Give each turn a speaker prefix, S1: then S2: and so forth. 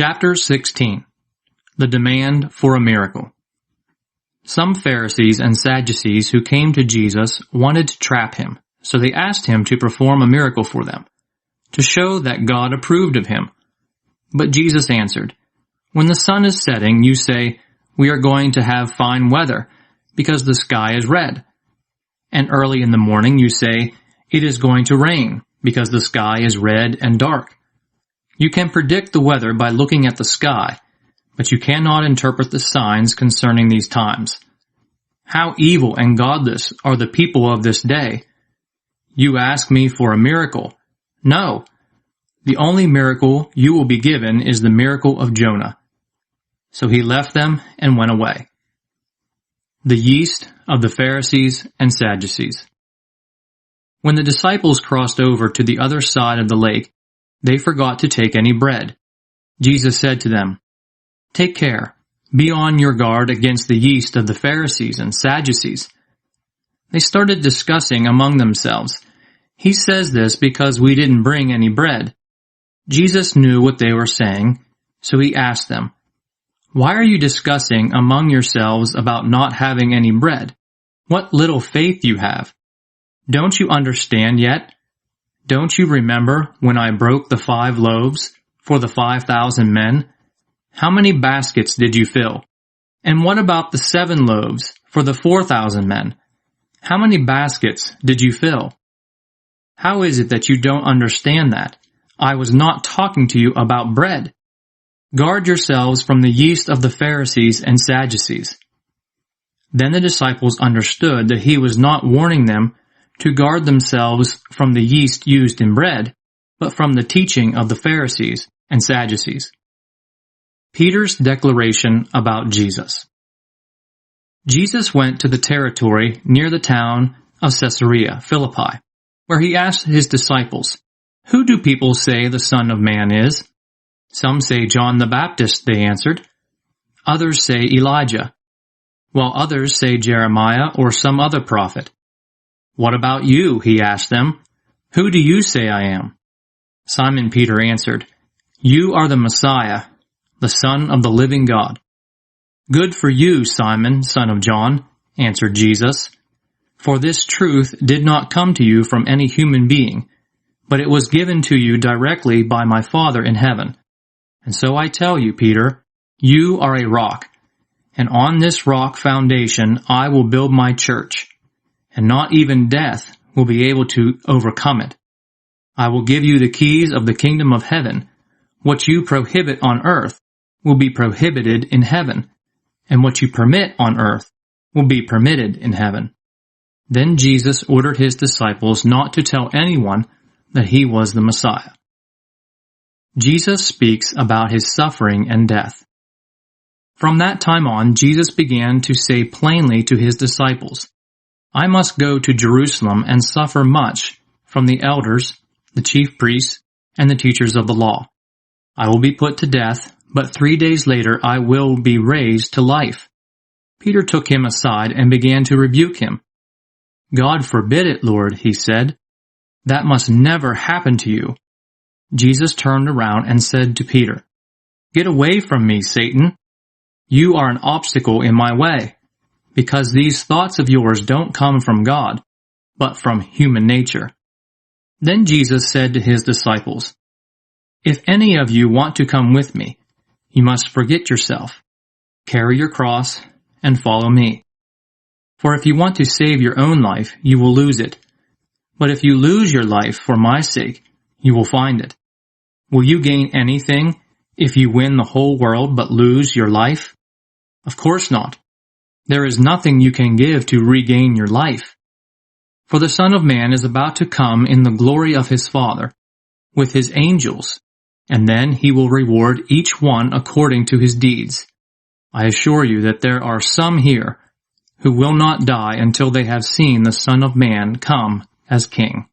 S1: Chapter 16. The Demand for a Miracle. Some Pharisees and Sadducees who came to Jesus wanted to trap him, so they asked him to perform a miracle for them, to show that God approved of him. But Jesus answered, "When the sun is setting, you say, 'We are going to have fine weather, because the sky is red.' And early in the morning you say, 'It is going to rain, because the sky is red and dark.' You can predict the weather by looking at the sky, but you cannot interpret the signs concerning these times. How evil and godless are the people of this day! You ask me for a miracle. No! The only miracle you will be given is the miracle of Jonah." So he left them and went away. The yeast of the Pharisees and Sadducees. When the disciples crossed over to the other side of the lake, they forgot to take any bread. Jesus said to them, "Take care, be on your guard against the yeast of the Pharisees and Sadducees." They started discussing among themselves, "He says this because we didn't bring any bread." Jesus knew what they were saying, so he asked them, "Why are you discussing among yourselves about not having any bread? What little faith you have! Don't you understand yet? Don't you remember when I broke the 5 loaves for the 5,000 men? How many baskets did you fill? And what about the 7 loaves for the 4,000 men? How many baskets did you fill? How is it that you don't understand that? I was not talking to you about bread. Guard yourselves from the yeast of the Pharisees and Sadducees." Then the disciples understood that he was not warning them to guard themselves from the yeast used in bread, but from the teaching of the Pharisees and Sadducees. Peter's declaration about Jesus. Jesus went to the territory near the town of Caesarea Philippi, where he asked his disciples, "Who do people say the Son of Man is?" "Some say John the Baptist," they answered. "Others say Elijah, while others say Jeremiah or some other prophet." "What about you?" he asked them. "Who do you say I am?" Simon Peter answered, "You are the Messiah, the Son of the living God." "Good for you, Simon, son of John," answered Jesus. "For this truth did not come to you from any human being, but it was given to you directly by my Father in heaven. And so I tell you, Peter, you are a rock, and on this rock foundation I will build my church, and not even death will be able to overcome it. I will give you the keys of the kingdom of heaven. What you prohibit on earth will be prohibited in heaven, and what you permit on earth will be permitted in heaven." Then Jesus ordered his disciples not to tell anyone that he was the Messiah. Jesus speaks about his suffering and death. From that time on, Jesus began to say plainly to his disciples, "I must go to Jerusalem and suffer much from the elders, the chief priests, and the teachers of the law. I will be put to death, but 3 days later I will be raised to life." Peter took him aside and began to rebuke him. "God forbid it, Lord," he said. "That must never happen to you." Jesus turned around and said to Peter, "Get away from me, Satan. You are an obstacle in my way, because these thoughts of yours don't come from God, but from human nature." Then Jesus said to his disciples, "If any of you want to come with me, you must forget yourself, carry your cross, and follow me. For if you want to save your own life, you will lose it. But if you lose your life for my sake, you will find it. Will you gain anything if you win the whole world but lose your life? Of course not. There is nothing you can give to regain your life. For the Son of Man is about to come in the glory of his Father, with his angels, and then he will reward each one according to his deeds. I assure you that there are some here who will not die until they have seen the Son of Man come as King."